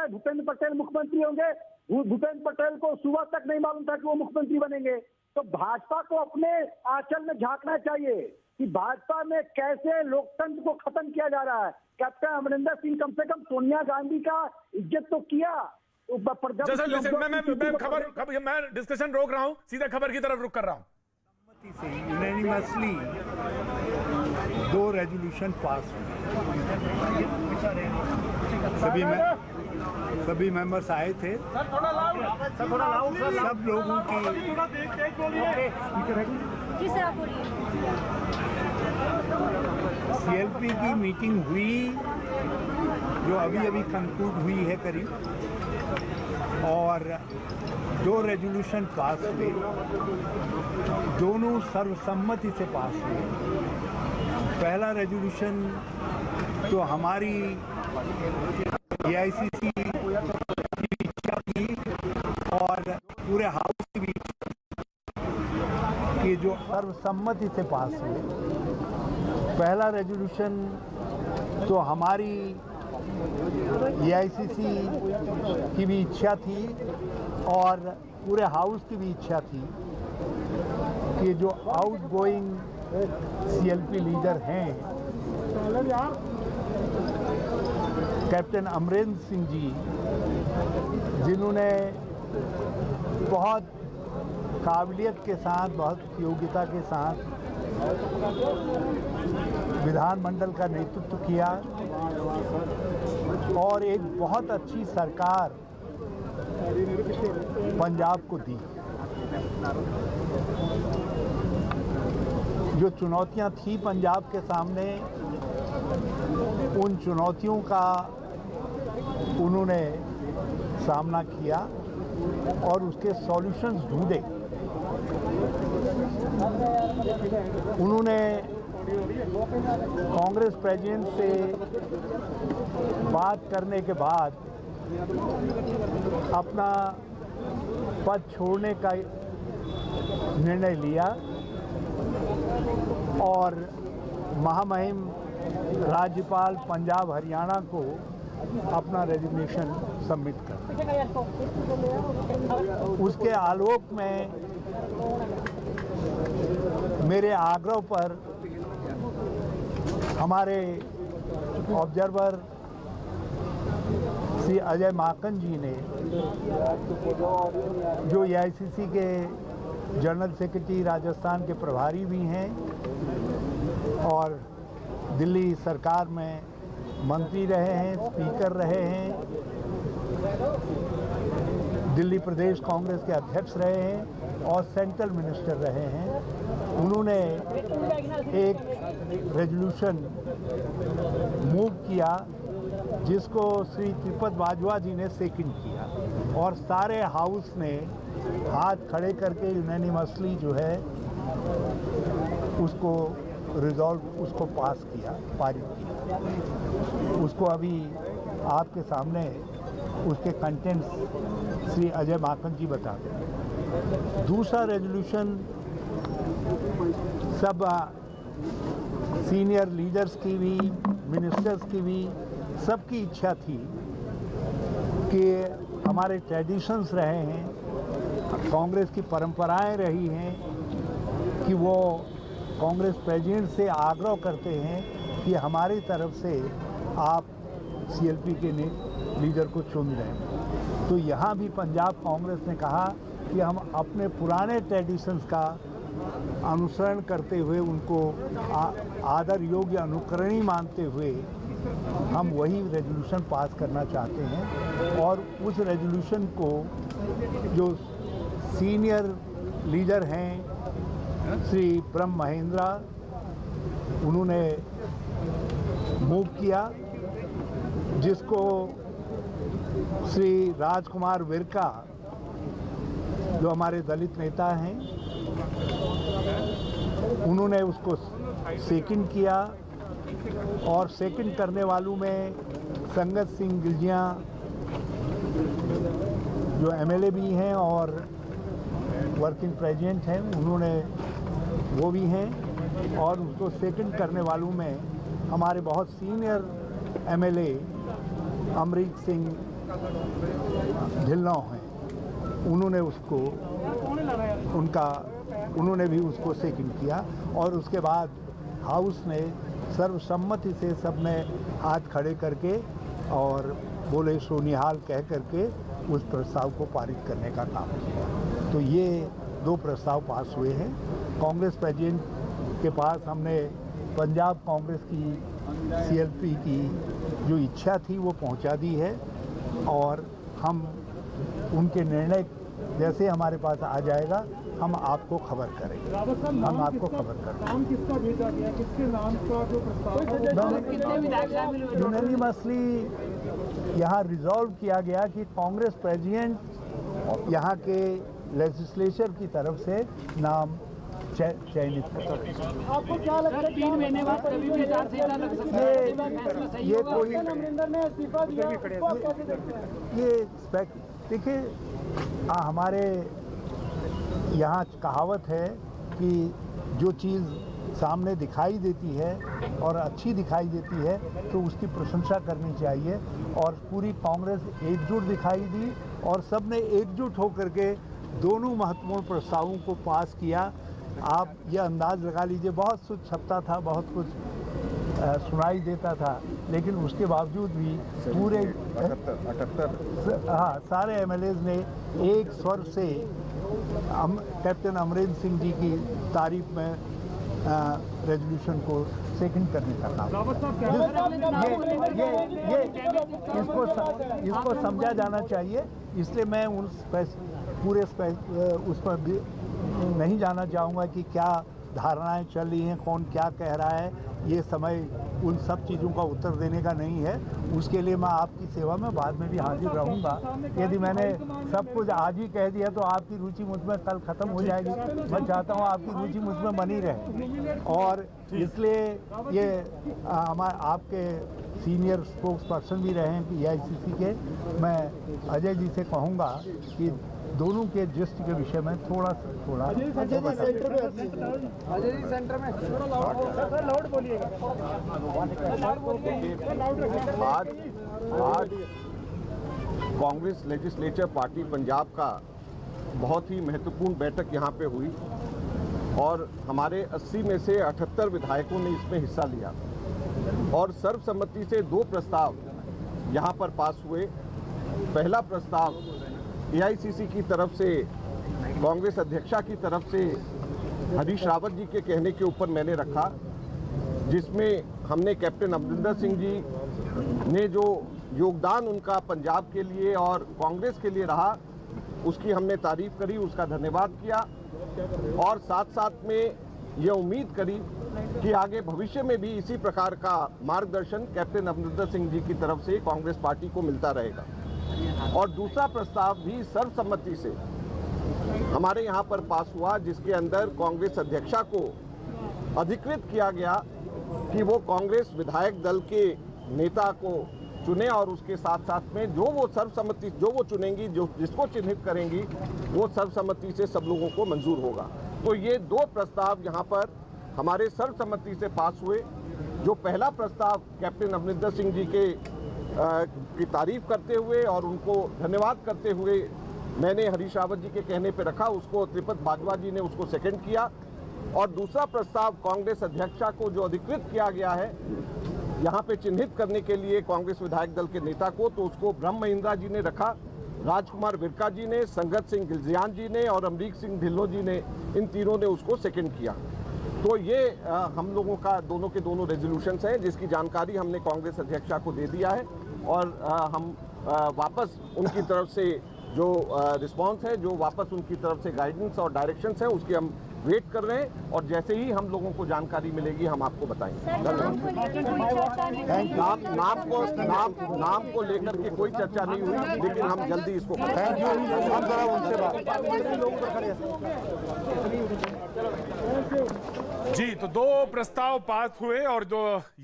है भूपेंद्र पटेल मुख्यमंत्री होंगे। भूपेंद्र पटेल को सुबह तक नहीं मालूम था कि वो मुख्यमंत्री बनेंगे। तो भाजपा को अपने आंचल में झांकना चाहिए कि भाजपा में कैसे लोकतंत्र को खत्म किया जा रहा है। कैप्टन अमरिंदर सिंह कम से कम सोनिया गांधी का इज्जत तो किया। मैं डिस्कशन रोक रहा हूं, सीधा खबर की तरफ रुक कर रहा हूं। यूनानिमसली 2 रेजोल्यूशन पास हुए। सभी मेंबर्स आए थे। सब लोगों की CLP की मीटिंग हुई जो अभी कंक्लूड हुई है करीब, और 2 रेजोल्यूशन पास हुए। दोनों सर्वसम्मति से पास हुए। पहला रेजोल्यूशन तो हमारी AICC की इच्छा थी और पूरे हाउस की भी कि जो सर्वसम्मति से पास हुए। पहला रेजोल्यूशन तो हमारी AICC की भी इच्छा थी और पूरे हाउस की भी इच्छा थी कि जो आउटगोइंग CLP लीडर हैं कैप्टन अमरिंदर सिंह जी, जिन्होंने बहुत काबिलियत के साथ, बहुत योग्यता के साथ विधानमंडल का नेतृत्व किया और एक बहुत अच्छी सरकार पंजाब को दी। जो चुनौतियां थी पंजाब के सामने, उन चुनौतियों का उन्होंने सामना किया और उसके सॉल्यूशंस ढूंढे। उन्होंने कांग्रेस प्रेसिडेंट से बात करने के बाद अपना पद छोड़ने का निर्णय लिया और महामहिम राज्यपाल पंजाब हरियाणा को अपना रेजिग्नेशन सबमिट कर। उसके आलोक में मेरे आग्रह पर हमारे ऑब्जर्वर श्री अजय माकन जी ने, जो AICC के जनरल सेक्रेटरी राजस्थान के प्रभारी भी हैं और दिल्ली सरकार में मंत्री रहे हैं, स्पीकर रहे हैं, दिल्ली प्रदेश कांग्रेस के अध्यक्ष रहे हैं और सेंट्रल मिनिस्टर रहे हैं। उन्होंने एक रेजोल्यूशन मूव किया जिसको श्री त्रिपद बाजवा जी ने सेकंड किया और सारे हाउस ने हाथ खड़े करके यूनानिमसली जो है उसको उसको पास किया, पारित किया। उसको अभी आपके सामने उसके कंटेंट्स श्री अजय माकन जी बताते हैं। दूसरा रेजोल्यूशन सब सीनियर लीडर्स की भी, मिनिस्टर्स की भी, सबकी इच्छा थी कि हमारे ट्रेडिशंस रहे हैं, कांग्रेस की परंपराएं रही हैं कि वो कांग्रेस प्रेसिडेंट से आग्रह करते हैं कि हमारी तरफ से आप CLP के लीडर को चुन लें। तो यहाँ भी पंजाब कांग्रेस ने कहा कि हम अपने पुराने ट्रेडिशंस का अनुसरण करते हुए, उनको आदर योग्य अनुकरणीय मानते हुए हम वही रेजोल्यूशन पास करना चाहते हैं। और उस रेजोल्यूशन को जो सीनियर लीडर हैं श्री ब्रह्म महेंद्रा, उन्होंने मूव किया, जिसको श्री राजकुमार विरका, जो हमारे दलित नेता हैं, उन्होंने उसको सेकंड किया। और सेकंड करने वालों में संगत सिंह गिलजिया जो MLA भी हैं और वर्किंग प्रेसिडेंट हैं, उन्होंने वो भी हैं। और उसको सेकंड करने वालों में हमारे बहुत सीनियर MLA अमरीक सिंह ढिल्लों हैं, उन्होंने उसको उन्होंने भी उसको सेकंड किया और उसके बाद हाउस ने सर्वसम्मति से सबने हाथ खड़े करके और बोले सो निहाल कह करके उस प्रस्ताव को पारित करने का काम किया। तो ये 2 प्रस्ताव पास हुए हैं। कांग्रेस प्रेसिडेंट के पास हमने पंजाब कांग्रेस की CLP की जो इच्छा थी वो पहुंचा दी है और हम उनके निर्णय जैसे हमारे पास आ जाएगा हम आपको खबर करेंगे। हम आपको खबर करेंगे। नाम किसका भेजा गया, किसके नाम का जो प्रस्ताव यूनानिमसली यहाँ रिजॉल्व किया गया कि कांग्रेस प्रेसिडेंट यहाँ के लेजिस्लेचर की तरफ से नाम चयनित करें। आपको क्या लगता है 3 महीने बाद कभी भी आचार संहिता लग सकता है? ये कोई अमरिंदर ने इस्तीफा दिया, इसको आप कैसे देखते हैं? ये देखिए हमारे यहाँ कहावत है कि जो चीज़ सामने दिखाई देती है और अच्छी दिखाई देती है तो उसकी प्रशंसा करनी चाहिए और पूरी कांग्रेस एकजुट दिखाई दी और सबने एकजुट होकर के दोनों महत्वपूर्ण प्रस्तावों को पास किया। आप ये अंदाज़ लगा लीजिए, बहुत कुछ छपता था, बहुत कुछ सुनाई देता था, लेकिन उसके बावजूद भी पूरे 78 हाँ सारे MLAs ने एक स्वर से कैप्टन अमरिंदर सिंह जी की तारीफ में रेजोल्यूशन को सेकंड करने का काम। इसको समझा जाना चाहिए, इसलिए मैं पूरे उस पर भी नहीं जाना चाहूँगा कि क्या धारणाएं चल रही हैं, कौन क्या कह रहा है। ये समय उन सब चीज़ों का उत्तर देने का नहीं है। उसके लिए मैं आपकी सेवा में बाद में भी हाजिर रहूँगा। यदि मैंने सब कुछ आज ही कह दिया तो आपकी रुचि मुझमें कल ख़त्म हो जाएगी। मैं चाहता हूँ आपकी रुचि मुझमें बनी रहे और इसलिए ये आपके सीनियर स्पोक्स पर्सन भी रहे हैं PICC के। मैं अजय जी से कहूँगा कि दोनों के जिस्ट के विषय में थोड़ा अजय जी सेंटर में लाउड बोलिएगा। आज कांग्रेस लेजिस्लेचर पार्टी पंजाब का बहुत ही महत्वपूर्ण बैठक यहाँ पे हुई और हमारे 80 में से 78 विधायकों ने इसमें हिस्सा लिया और सर्वसम्मति से 2 प्रस्ताव यहाँ पर पास हुए। पहला प्रस्ताव AICC की तरफ से कांग्रेस अध्यक्षा की तरफ से हरीश रावत जी के कहने के ऊपर मैंने रखा, जिसमें हमने कैप्टन अमरिंदर सिंह जी ने जो योगदान उनका पंजाब के लिए और कांग्रेस के लिए रहा उसकी हमने तारीफ करी, उसका धन्यवाद किया और साथ साथ में ये उम्मीद करी कि आगे भविष्य में भी इसी प्रकार का मार्गदर्शन कैप्टन अमरिंदर सिंह जी की तरफ से कांग्रेस पार्टी को मिलता रहेगा। और दूसरा प्रस्ताव भी सर्वसम्मति से हमारे यहाँ पर पास हुआ, जिसके अंदर कांग्रेस अध्यक्षा को अधिकृत किया गया कि वो कांग्रेस विधायक दल के नेता को चुने और उसके साथ साथ में जो वो सर्वसम्मति जो वो चुनेंगी, जो जिसको चिन्हित करेंगी वो सर्वसम्मति से सब लोगों को मंजूर होगा। तो ये 2 प्रस्ताव यहाँ पर हमारे सर्वसम्मति से पास हुए। जो पहला प्रस्ताव कैप्टन अमरिंदर सिंह जी की तारीफ करते हुए और उनको धन्यवाद करते हुए मैंने हरीश रावत जी के कहने पे रखा, उसको त्रिपत बाजवा जी ने उसको सेकंड किया। और दूसरा प्रस्ताव कांग्रेस अध्यक्षा को जो अधिकृत किया गया है यहाँ पे चिन्हित करने के लिए कांग्रेस विधायक दल के नेता को, तो उसको ब्रह्म महिंद्रा जी ने रखा, राजकुमार विरका जी ने, संगत सिंह गिलजियान जी ने और अमरीक सिंह ढिल्लों जी ने, इन तीनों ने उसको सेकंड किया। तो ये हम लोगों का दोनों के दोनों रेजोल्यूशंस हैं जिसकी जानकारी हमने कांग्रेस अध्यक्षा को दे दिया है और हम वापस उनकी तरफ से जो रिस्पांस है, जो वापस उनकी तरफ से गाइडेंस और डायरेक्शंस है, उसकी हम वेट कर रहे हैं और जैसे ही हम लोगों को जानकारी मिलेगी हम आपको बताएंगे। नाम को लेकर के कोई चर्चा नहीं हुई, लेकिन हम जल्दी इसको थैंक यू। हम जरा उनसे बात जी, तो 2 प्रस्ताव पास हुए और जो